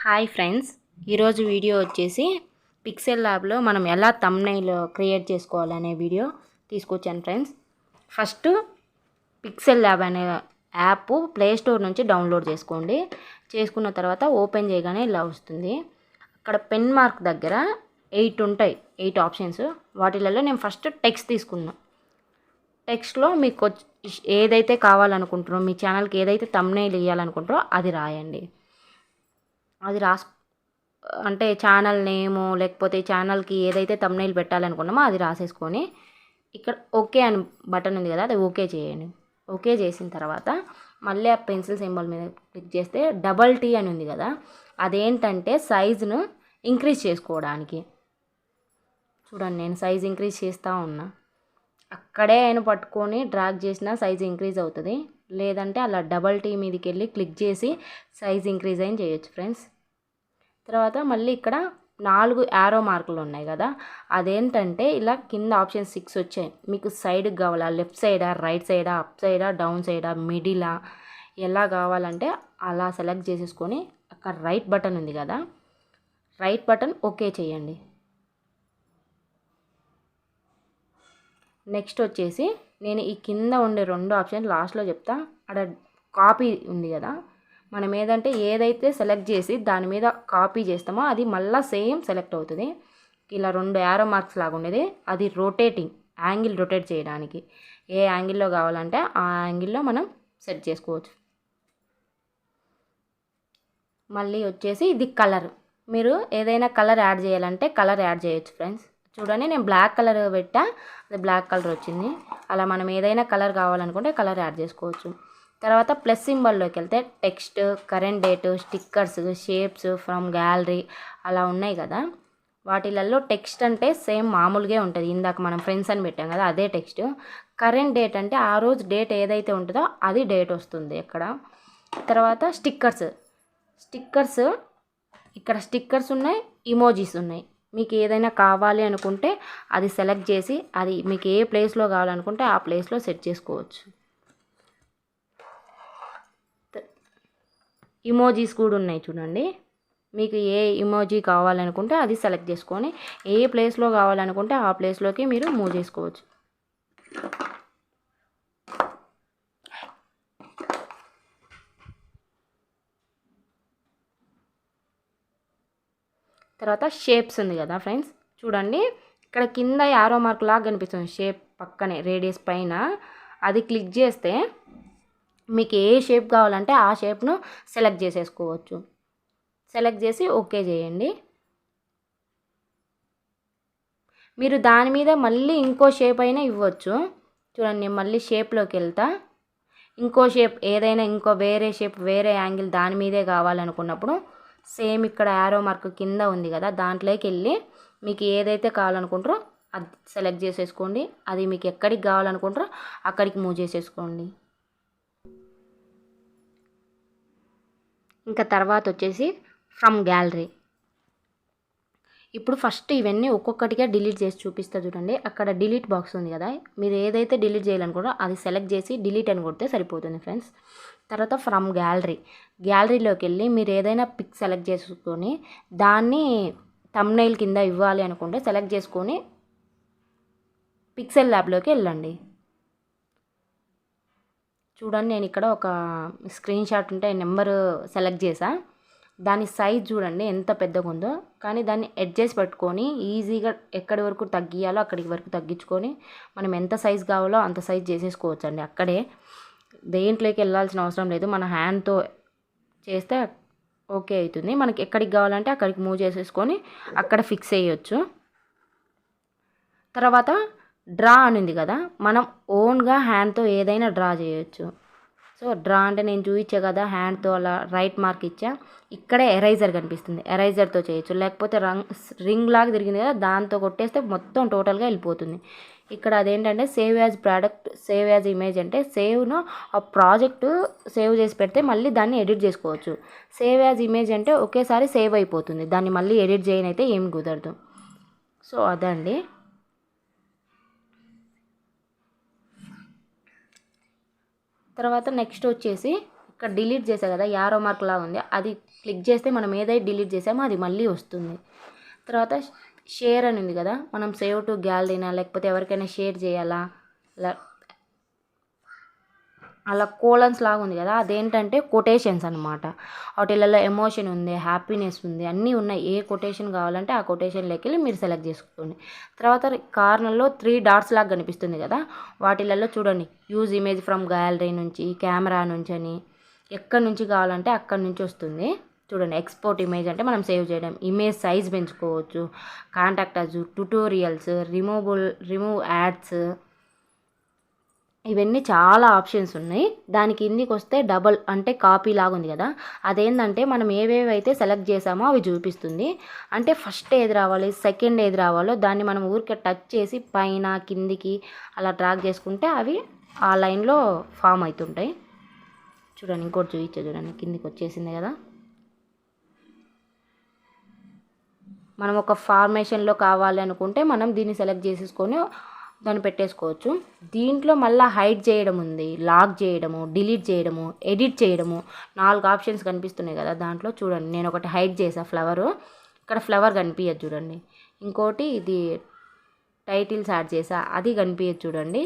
Hi friends, ఈరోజు video వచ్చేసి pixel ల్యాబ్లో మనం ఎలా థంబ్నెయిల్ క్రియేట్ చేసుకోవాలనే వీడియో తీసుకొచ్చాను ఫ్రెండ్స్. ఫస్ట్ పిక్సెల్ ల్యాబ్ అనే యాప్ ప్లే స్టోర్ నుంచి డౌన్లోడ్ చేసుకోండి. చేసుకున్న తర్వాత ఓపెన్ చేయగానే ఇలా వస్తుంది. అక్కడ పెన్ మార్క్ దగ్గర 8 ఉంటాయి, 8 ఆప్షన్స్. వాటిలలో నేను ఫస్ట్ టెక్స్ట్ తీసుకున్నా. టెక్స్ట్లో మీకు ఏదైతే కావాలనుకుంటారో, మీ ఛానల్కి ఏదైతే థంబ్నెయిల్ ఇవ్వాలనుకుంటారో అది రాయండి. అది అంటే ఛానల్ నేము లేకపోతే ఛానల్కి ఏదైతే థంబ్నెయిల్ పెట్టాలనుకున్నామో అది రాసేసుకొని ఇక్కడ ఓకే అని బటన్ ఉంది కదా, అది ఓకే చేయండి. ఓకే చేసిన తర్వాత మళ్ళీ ఆ పెన్సిల్ సింబల్ మీద క్లిక్ చేస్తే డబల్ టీ అని ఉంది కదా, అదేంటంటే సైజును ఇంక్రీజ్ చేసుకోవడానికి. చూడండి, నేను సైజ్ ఇంక్రీజ్ చేస్తూ ఉన్నా. అక్కడే ఆయన పట్టుకొని డ్రాగ్ చేసిన సైజ్ ఇంక్రీజ్ అవుతుంది. లేదంటే అలా డబల్ టీ మీదకి వెళ్ళి క్లిక్ చేసి సైజ్ ఇంక్రీజ్ అయిన చేయొచ్చు ఫ్రెండ్స్. తర్వాత మళ్ళీ ఇక్కడ 4 యారో మార్కులు ఉన్నాయి కదా, అదేంటంటే ఇలా కింద ఆప్షన్ 6 వచ్చాయి. మీకు సైడ్కి కావాలా, లెఫ్ట్ సైడా, రైట్ సైడా, అప్ సైడా, డౌన్ సైడా, మిడిలా, ఎలా కావాలంటే అలా సెలెక్ట్ చేసేసుకొని అక్కడ రైట్ బటన్ ఉంది కదా, రైట్ బటన్ ఓకే చేయండి. నెక్స్ట్ వచ్చేసి నేను ఈ కింద ఉండే 2 ఆప్షన్ లాస్ట్లో చెప్తా. అక్కడ కాపీ ఉంది కదా, మనం ఏదైతే సెలెక్ట్ చేసి దాని మీద కాపీ చేస్తామో అది మళ్ళీ సేమ్ సెలెక్ట్ అవుతుంది. ఇలా 2 యారో మార్క్స్ లాగా ఉండేది, అది రొటేటింగ్, యాంగిల్ రొటేట్ చేయడానికి. ఏ యాంగిల్లో కావాలంటే ఆ యాంగిల్లో మనం సెట్ చేసుకోవచ్చు. మళ్ళీ వచ్చేసి ఇది కలర్, మీరు ఏదైనా కలర్ యాడ్ చేయాలంటే కలర్ యాడ్ చేయొచ్చు ఫ్రెండ్స్. చూడండి, నేను బ్లాక్ కలర్ పెట్టా, అది బ్లాక్ కలర్ వచ్చింది. అలా మనం ఏదైనా కలర్ కావాలనుకుంటే కలర్ యాడ్ చేసుకోవచ్చు. తర్వాత ప్లస్ సింబల్లోకి వెళ్తే text, current date, stickers, shapes, from gallery అలా ఉన్నాయి కదా, వాటిలలో టెక్స్ట్ అంటే సేమ్ మామూలుగా ఉంటుంది. ఇందాక మనం ఫ్రెండ్స్ అని పెట్టాం కదా, అదే టెక్స్ట్. కరెంట్ డేట్ అంటే ఆ రోజు డేట్ ఏదైతే ఉంటుందో అది డేట్ వస్తుంది ఇక్కడ. తర్వాత స్టిక్కర్స్, ఇక్కడ స్టిక్కర్స్ ఉన్నాయి, ఇమోజీస్ ఉన్నాయి. మీకు ఏదైనా కావాలి అనుకుంటే అది సెలెక్ట్ చేసి అది మీకు ఏ ప్లేస్లో కావాలనుకుంటే ఆ ప్లేస్లో సెట్ చేసుకోవచ్చు. ఇమోజీస్ కూడా ఉన్నాయి చూడండి, మీకు ఏ ఇమోజీ కావాలనుకుంటే అది సెలెక్ట్ చేసుకొని ఏ ప్లేస్లో కావాలనుకుంటే ఆ ప్లేస్లోకి మీరు మూవ్ చేసుకోవచ్చు. తర్వాత షేప్స్ ఉంది కదా ఫ్రెండ్స్, చూడండి ఇక్కడ కింద యారో మార్క్ లాగా కనిపిస్తుంది, షేప్ పక్కనే రేడియస్ పైన. అది క్లిక్ చేస్తే మీకు ఏ షేప్ కావాలంటే ఆ షేప్ను సెలెక్ట్ చేసేసుకోవచ్చు. సెలెక్ట్ చేసి ఓకే చేయండి. మీరు దాని మీద మళ్ళీ ఇంకో షేప్ అయినా ఇవ్వచ్చు. చూడండి, మళ్ళీ షేప్లోకి వెళ్తా. ఇంకో షేప్ ఏదైనా ఇంకో వేరే షేప్, వేరే యాంగిల్ దాని మీదే కావాలనుకున్నప్పుడు సేమ్ ఇక్కడ యారో మార్క్ కింద ఉంది కదా, దాంట్లోకి వెళ్ళి మీకు ఏదైతే కావాలనుకుంటారో అది సెలెక్ట్ చేసేసుకోండి. అది మీకు ఎక్కడికి కావాలనుకుంటారో అక్కడికి మూవ్ చేసేసుకోండి. ఇంకా తర్వాత వచ్చేసి ఫ్రమ్ గ్యాలరీ. ఇప్పుడు ఫస్ట్ ఇవన్నీ ఒక్కొక్కటిగా డిలీట్ చేసి చూపిస్తా చూడండి. అక్కడ డిలీట్ బాక్స్ ఉంది కదా, మీరు ఏదైతే డిలీట్ చేయాలనుకుంటారో అది సెలెక్ట్ చేసి డిలీట్ అని కొడితే సరిపోతుంది ఫ్రెండ్స్. తర్వాత ఫ్రమ్ గ్యాలరీలోకి వెళ్ళి మీరు ఏదైనా పిక్ సెలెక్ట్ చేసుకొని దాన్ని థంబ్నెయిల్ కింద ఇవ్వాలి అనుకుంటే సెలెక్ట్ చేసుకొని పిక్సెల్ ల్యాబ్లోకి వెళ్ళండి. చూడండి, నేను ఇక్కడ ఒక స్క్రీన్ షాట్ ఉంటే నెంబర్ సెలెక్ట్ చేసా. దాని సైజ్ చూడండి ఎంత పెద్దగా ఉందో, కానీ దాన్ని అడ్జస్ట్ పెట్టుకొని ఈజీగా ఎక్కడి వరకు తగ్గియాలో అక్కడికి వరకు తగ్గించుకొని మనం ఎంత సైజ్ కావాలో అంత సైజ్ చేసేసుకోవచ్చు అండి. అక్కడే దేంట్లోకి వెళ్ళాల్సిన అవసరం లేదు, మన హ్యాండ్తో చేస్తే ఓకే అవుతుంది. మనకి ఎక్కడికి కావాలంటే అక్కడికి మూవ్ చేసేసుకొని అక్కడ ఫిక్స్ చేయొచ్చు. తర్వాత డ్రా అని ఉంది కదా, మనం ఓన్గా హ్యాండ్తో ఏదైనా డ్రా చేయొచ్చు. సో డ్రా అంటే నేను చూపించా కదా, హ్యాండ్తో అలా రైట్ మార్క్ ఇచ్చా. ఇక్కడే ఎరైజర్ కనిపిస్తుంది, ఎరైజర్తో చేయొచ్చు. లేకపోతే రింగ్ లాగా తిరిగింది కదా, దాంతో కొట్టేస్తే మొత్తం టోటల్గా వెళ్ళిపోతుంది. ఇక్కడ అదేంటంటే save as product, save as image అంటే సేవ్ను ఆ ప్రాజెక్టు సేవ్ చేసి పెడితే మళ్ళీ దాన్ని ఎడిట్ చేసుకోవచ్చు. సేవ్ యాజ్ ఇమేజ్ అంటే ఒకేసారి సేవ్ అయిపోతుంది, దాన్ని మళ్ళీ ఎడిట్ చేయనైతే ఏం కుదరదు. సో అదండి. తర్వాత నెక్స్ట్ వచ్చేసి ఇక్కడ డిలీట్ చేసా కదా, యారో మార్క్ లాగా ఉంది, అది క్లిక్ చేస్తే మనం ఏదైతే డిలీట్ చేసామో అది మళ్ళీ వస్తుంది. తర్వాత షేర్ అని ఉంది కదా, మనం సేవ్ టు గ్యాలరీనా లేకపోతే ఎవరికైనా షేర్ చేయాలా, అలా కోలన్స్ లాగా ఉంది కదా, అదేంటంటే కొటేషన్స్ అనమాట. వాటిలలో ఎమోషన్ ఉంది, హ్యాపీనెస్ ఉంది, అన్నీ ఉన్నాయి. ఏ కొటేషన్ కావాలంటే ఆ కొటేషన్లోకి వెళ్ళి మీరు సెలెక్ట్ చేసుకోండి. తర్వాత కార్నర్లో 3 డాట్స్ లాగా కనిపిస్తుంది కదా, వాటిలలో చూడండి యూజ్ ఇమేజ్ ఫ్రమ్ గ్యాలరీ నుంచి, కెమెరా నుంచి అని, ఎక్కడి నుంచి కావాలంటే అక్కడి నుంచి వస్తుంది. చూడండి ఎక్స్పోర్ట్ ఇమేజ్ అంటే మనం సేవ్ చేయడం, ఇమేజ్ సైజ్ పెంచుకోవచ్చు, కాంటాక్ట్ అజ్, ట్యుటోరియల్స్, రిమూవ్ యాడ్స్, ఇవన్నీ చాలా ఆప్షన్స్ ఉన్నాయి. దాని కిందికి వస్తే డబల్ అంటే కాపీ లాగా ఉంది కదా, అదేంటంటే మనం ఏవేవైతే సెలెక్ట్ చేసామో అవి చూపిస్తుంది. అంటే ఫస్ట్ ఏది రావాలి, సెకండ్ ఏది రావాలో దాన్ని మనం ఊరికే టచ్ చేసి పైన కిందికి అలా డ్రాగ్ చేసుకుంటే అవి ఆ లైన్లో ఫామ్ అవుతుంటాయి. చూడండి ఇంకోటి చూపించా, చూడండి కిందికి వచ్చేసింది కదా. మనం ఒక ఫార్మేషన్లో కావాలి అనుకుంటే మనం దీన్ని సెలెక్ట్ చేసేసుకొని దాన్ని పెట్టేసుకోవచ్చు. దీంట్లో మళ్ళీ హైడ్ చేయడం ఉంది, లాక్ చేయడము, డిలీట్ చేయడము, ఎడిట్ చేయడము, 4 ఆప్షన్స్ కనిపిస్తున్నాయి కదా. దాంట్లో చూడండి నేను ఒకటి హైడ్ చేసా ఫ్లవరు, ఇక్కడ ఫ్లవర్ కనిపించదు చూడండి. ఇంకోటి ఇది టైటిల్స్ యాడ్ చేసా, అది కనిపించదు చూడండి.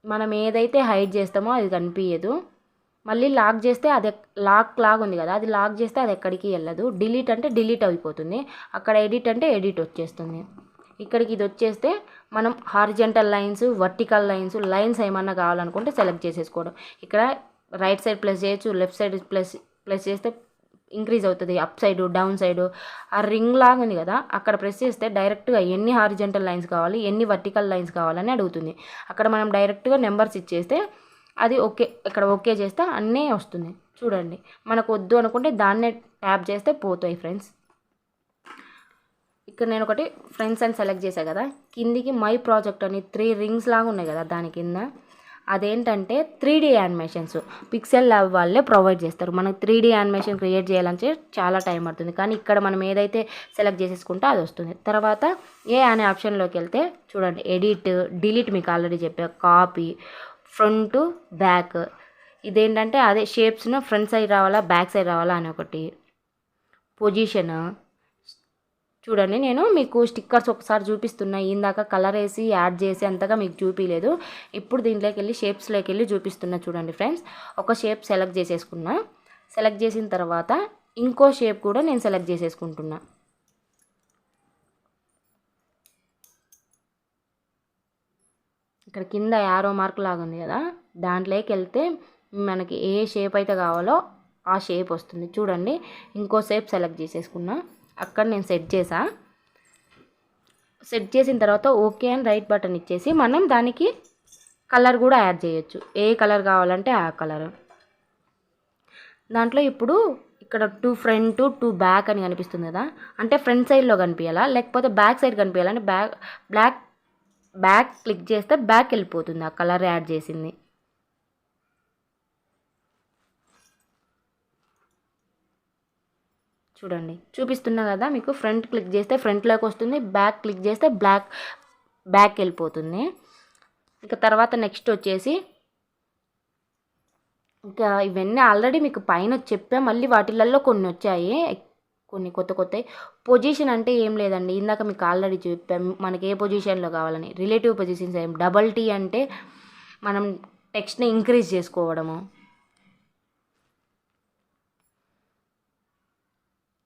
మనం ఏదైతే హైడ్ చేస్తామో అది కనిపించదు. మళ్ళీ లాక్ చేస్తే అది లాక్ లాగా ఉంది కదా, అది లాక్ చేస్తే అది ఎక్కడికి వెళ్ళదు. డిలీట్ అంటే డిలీట్ అయిపోతుంది, అక్కడ ఎడిట్ అంటే ఎడిట్ వచ్చేస్తుంది. ఇక్కడికి ఇది వచ్చేస్తే మనం హారిజంటల్ లైన్స్, వర్టికల్ లైన్స్ ఏమన్నా కావాలనుకుంటే సెలెక్ట్ చేసేసుకోవడం. ఇక్కడ రైట్ సైడ్ ప్లస్ చేయొచ్చు, లెఫ్ట్ సైడ్ ప్లస్ చేస్తే ఇంక్రీజ్ అవుతుంది, అప్ సైడు డౌన్ సైడు. ఆ రింగ్ లాగా ఉంది కదా, అక్కడ ప్రెస్ చేస్తే డైరెక్ట్గా ఎన్ని హారిజంటల్ లైన్స్ కావాలి, ఎన్ని వర్టికల్ లైన్స్ కావాలని అడుగుతుంది. అక్కడ మనం డైరెక్ట్గా నెంబర్స్ ఇచ్చేస్తే అది ఓకే, ఇక్కడ ఓకే చేస్తే అన్నీ వస్తుంది. చూడండి మనకు వద్దు అనుకుంటే దాన్నే ట్యాప్ చేస్తే పోతాయి ఫ్రెండ్స్. ఇక్కడ నేను ఒకటి ఫ్రెండ్స్ అని సెలెక్ట్ చేశాను కదా, కిందికి మై ప్రాజెక్ట్ అని 3 రింగ్స్ లాగా ఉన్నాయి కదా దాని కింద, అదేంటంటే 3D యానిమేషన్స్ పిక్సెల్ ల్యాబ్ వాళ్ళే ప్రొవైడ్ చేస్తారు. మనకు 3D యానిమేషన్ క్రియేట్ చేయాలంటే చాలా టైం పడుతుంది, కానీ ఇక్కడ మనం ఏదైతే సెలెక్ట్ చేసేసుకుంటే అది వస్తుంది. తర్వాత ఏ అనే ఆప్షన్లోకి వెళ్తే చూడండి ఎడిట్, డిలీట్ మీకు ఆల్రెడీ చెప్పా, కాపీ, ఫ్రంట్, బ్యాక్, ఇదేంటంటే అదే షేప్స్ను ఫ్రంట్ సైడ్ రావాలా బ్యాక్ సైడ్ రావాలా అని ఒకటి, పొజిషన్. చూడండి నేను మీకు స్టిక్కర్స్ ఒకసారి చూపిస్తున్నా, ఇందాక కలర్ వేసి యాడ్ చేసి అంతగా మీకు చూపించలేదు. ఇప్పుడు దీంట్లోకి వెళ్ళి షేప్స్లోకి వెళ్ళి చూపిస్తున్నా. చూడండి ఫ్రెండ్స్, ఒక షేప్ సెలెక్ట్ చేసేసుకున్నా. సెలెక్ట్ చేసిన తర్వాత ఇంకో షేప్ కూడా నేను సెలెక్ట్ చేసేసుకుంటున్నా. ఇక్కడ కింద యారో మార్క్ లాగా ఉంది కదా, దాంట్లోకి వెళ్తే మనకి ఏ షేప్ అయితే కావాలో ఆ షేప్ వస్తుంది. చూడండి ఇంకో షేప్ సెలెక్ట్ చేసేసుకున్నా, అక్కడ నేను సెట్ చేసిన తర్వాత ఓకే అని రైట్ బటన్ ఇచ్చేసి మనం దానికి కలర్ కూడా యాడ్ చేయొచ్చు, ఏ కలర్ కావాలంటే ఆ కలర్. దాంట్లో ఇప్పుడు ఇక్కడ 2 ఫ్రంట్ 2 బ్యాక్ అని కనిపిస్తుంది కదా, అంటే ఫ్రంట్ సైడ్లో కనిపించాలా లేకపోతే బ్యాక్ సైడ్ కనిపించాలంటే బ్యాక్ క్లిక్ చేస్తే బ్యాక్ వెళ్ళిపోతుంది ఆ కలర్ యాడ్ చేసింది. చూడండి చూపిస్తున్నా కదా మీకు, ఫ్రంట్ క్లిక్ చేస్తే ఫ్రంట్లోకి వస్తుంది, బ్యాక్ క్లిక్ చేస్తే బ్యాక్ వెళ్ళిపోతుంది. ఇక తర్వాత నెక్స్ట్ వచ్చేసి ఇంకా ఇవన్నీ ఆల్రెడీ మీకు పైన చెప్పా, మళ్ళీ వాటిలలో కొన్ని వచ్చాయి, కొన్ని కొత్తవి. పొజిషన్ అంటే ఏం లేదండి, ఇందాక మీకు ఆల్రెడీ చెప్పాం మనకి ఏ పొజిషన్లో కావాలని. రిలేటివ్ పొజిషన్స్ ఏం, డబల్ టీ అంటే మనం టెక్స్ట్ని ఇంక్రీజ్ చేసుకోవడము.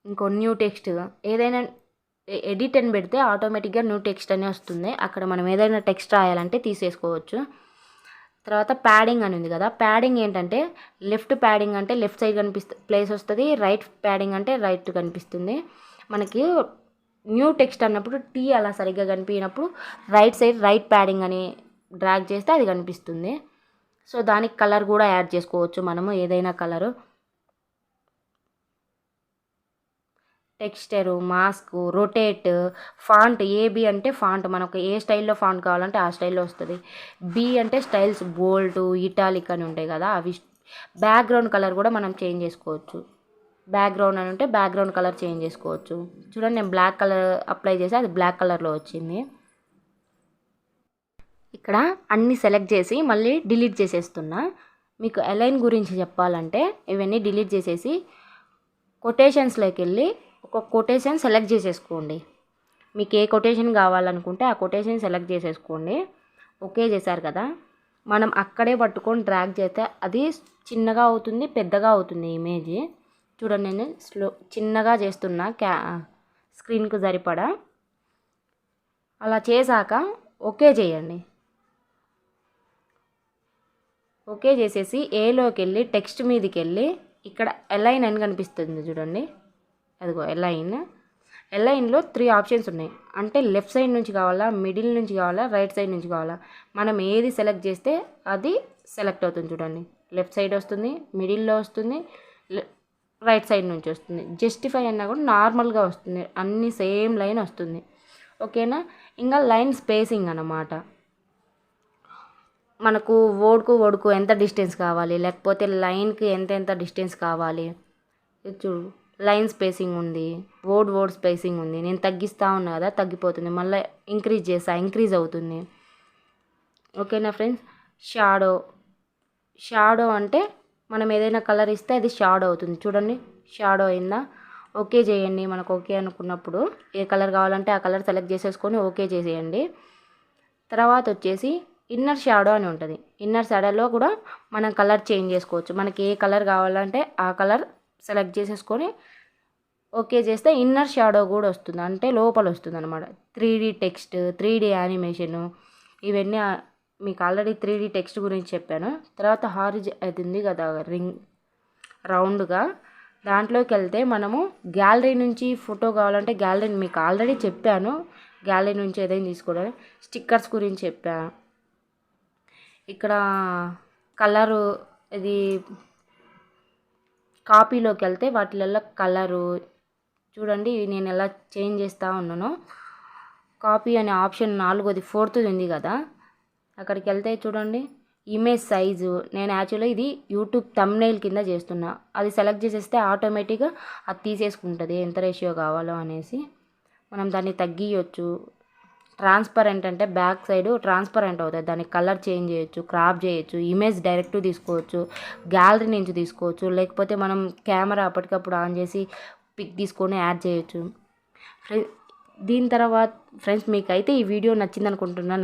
ఇంకో న్యూ టెక్స్ట్, ఏదైనా ఎడిట్ అని పెడితే ఆటోమేటిక్గా న్యూ టెక్స్ట్ అనే వస్తుంది, అక్కడ మనం ఏదైనా టెక్స్ట్ రాయాలంటే తీసేసుకోవచ్చు. తర్వాత ప్యాడింగ్ అని ఉంది కదా, ప్యాడింగ్ ఏంటంటే లెఫ్ట్ ప్యాడింగ్ అంటే లెఫ్ట్ సైడ్ ప్లేస్ వస్తుంది, రైట్ ప్యాడింగ్ అంటే రైట్ కనిపిస్తుంది. మనకి న్యూ టెక్స్ట్ అన్నప్పుడు టీ అలా సరిగ్గా కనిపించినప్పుడు రైట్ సైడ్ రైట్ ప్యాడింగ్ అని డ్రాగ్ చేస్తే అది కనిపిస్తుంది. సో దానికి కలర్ కూడా యాడ్ చేసుకోవచ్చు మనము, ఏదైనా colour. Texture, mask, rotate, font, AB అంటే ఫాంట్ మనకు ఏ స్టైల్లో ఫాంట్ కావాలంటే ఆ స్టైల్లో వస్తుంది. బి అంటే స్టైల్స్, బోల్డ్, ఇటాలిక్ అని ఉంటాయి కదా అవి. బ్యాక్గ్రౌండ్ కలర్ కూడా మనం చేంజ్ చేసుకోవచ్చు, బ్యాక్గ్రౌండ్ అని ఉంటే బ్యాక్గ్రౌండ్ కలర్ చేంజ్ చేసుకోవచ్చు. చూడండి నేను బ్లాక్ కలర్ అప్లై చేసి అది బ్లాక్ కలర్లో వచ్చింది. ఇక్కడ అన్నీ సెలెక్ట్ చేసి మళ్ళీ డిలీట్ చేసేస్తున్నా. మీకు అలైన్ గురించి చెప్పాలంటే ఇవన్నీ డిలీట్ చేసేసి కొటేషన్స్లోకి వెళ్ళి ఒక కొటేషన్ సెలెక్ట్ చేసేసుకోండి. మీకు ఏ కొటేషన్ కావాలనుకుంటే ఆ కొటేషన్ సెలెక్ట్ చేసేసుకోండి. ఓకే చేశారు కదా, మనం అక్కడే పట్టుకొని డ్రాగ్ చేస్తే అది చిన్నగా అవుతుంది, పెద్దగా అవుతుంది ఇమేజ్. చూడండి, నేను చిన్నగా చేస్తున్నా స్క్రీన్కు సరిపడా. అలా చేశాక ఓకే చేయండి. ఓకే చేసేసి ఏలోకి వెళ్ళి టెక్స్ట్ మీదకి వెళ్ళి ఇక్కడ అలైన్ అని కనిపిస్తుంది చూడండి, అదిగో అలైన్లో 3 ఆప్షన్స్ ఉన్నాయి. అంటే లెఫ్ట్ సైడ్ నుంచి కావాలా, మిడిల్ నుంచి కావాలా, రైట్ సైడ్ నుంచి కావాలా. మనం ఏది సెలెక్ట్ చేస్తే అది సెలెక్ట్ అవుతుంది చూడండి. లెఫ్ట్ సైడ్ వస్తుంది, మిడిల్లో వస్తుంది, రైట్ సైడ్ నుంచి వస్తుంది. జస్టిఫై అన్నా కూడా నార్మల్గా వస్తుంది, అన్ని సేమ్ లైన్ వస్తుంది. ఓకేనా. ఇంకా లైన్ స్పేసింగ్ అన్నమాట. మనకు ఓడుకు ఎంత డిస్టెన్స్ కావాలి, లేకపోతే లైన్కి ఎంత డిస్టెన్స్ కావాలి. చూడు, లైన్ స్పేసింగ్ ఉంది, వర్డ్ స్పేసింగ్ ఉంది. నేను తగ్గిస్తూ ఉన్నా కదా, తగ్గిపోతుంది. మళ్ళీ ఇంక్రీజ్ అవుతుంది. ఓకేనా ఫ్రెండ్స్. షాడో అంటే మనం ఏదైనా కలర్ ఇస్తే అది షాడో అవుతుంది. చూడండి, షాడో అయిందా. ఓకే చేయండి. మనకు ఓకే అనుకున్నప్పుడు ఏ కలర్ కావాలంటే ఆ కలర్ సెలెక్ట్ చేసేసుకొని ఓకే చేసేయండి. తర్వాత వచ్చేసి ఇన్నర్ షాడో అని ఉంటుంది. ఇన్నర్ షాడోలో కూడా మనం కలర్ చేంజ్ చేసుకోవచ్చు. మనకి ఏ కలర్ కావాలంటే ఆ కలర్ సెలెక్ట్ చేసేసుకొని ఓకే చేస్తే ఇన్నర్ షాడో కూడా వస్తుంది, అంటే లోపల వస్తుంది అనమాట. 3D టెక్స్ట్, 3D యానిమేషను, ఇవన్నీ మీకు ఆల్రెడీ 3D టెక్స్ట్ గురించి చెప్పాను. తర్వాత అది ఉంది కదా రింగ్ రౌండ్గా, దాంట్లోకి వెళ్తే మనము గ్యాలరీ నుంచి ఫోటో కావాలంటే గ్యాలరీ మీకు ఆల్రెడీ చెప్పాను. గ్యాలరీ నుంచి ఏదైనా తీసుకోవడం. స్టిక్కర్స్ గురించి చెప్పాను. ఇక్కడ కలరు, ఇది కాపీలోకి వెళ్తే వాటిలలో కలరు చూడండి, నేను ఎలా చేంజ్ చేస్తూ ఉన్నాను. కాపీ అనే ఆప్షన్ 4ది ఉంది కదా, అక్కడికి వెళ్తే చూడండి ఇమేజ్ సైజు. నేను యాక్చువల్గా ఇది యూట్యూబ్ థంబ్నెయిల్ కింద చేస్తున్నా. అది సెలెక్ట్ చేసేస్తే ఆటోమేటిక్గా అది తీసేసుకుంటుంది ఎంత రేషియో కావాలో అనేసి. మనం దాన్ని తగ్గియచ్చు. ట్రాన్స్పరెంట్ అంటే బ్యాక్ సైడ్ ట్రాన్స్పరెంట్ అవుతుంది, దాన్ని కలర్ చేంజ్ చేయొచ్చు, క్రాప్ చేయొచ్చు, ఇమేజ్ డైరెక్ట్ తీసుకోవచ్చు, గ్యాలరీ నుంచి తీసుకోవచ్చు, లేకపోతే మనం కెమెరా అప్పటికప్పుడు ఆన్ చేసి పిక్ తీసుకొని యాడ్ చేయొచ్చు. దీని తర్వాత ఫ్రెండ్స్, మీకైతే ఈ వీడియో నచ్చింది అనుకుంటున్నాను.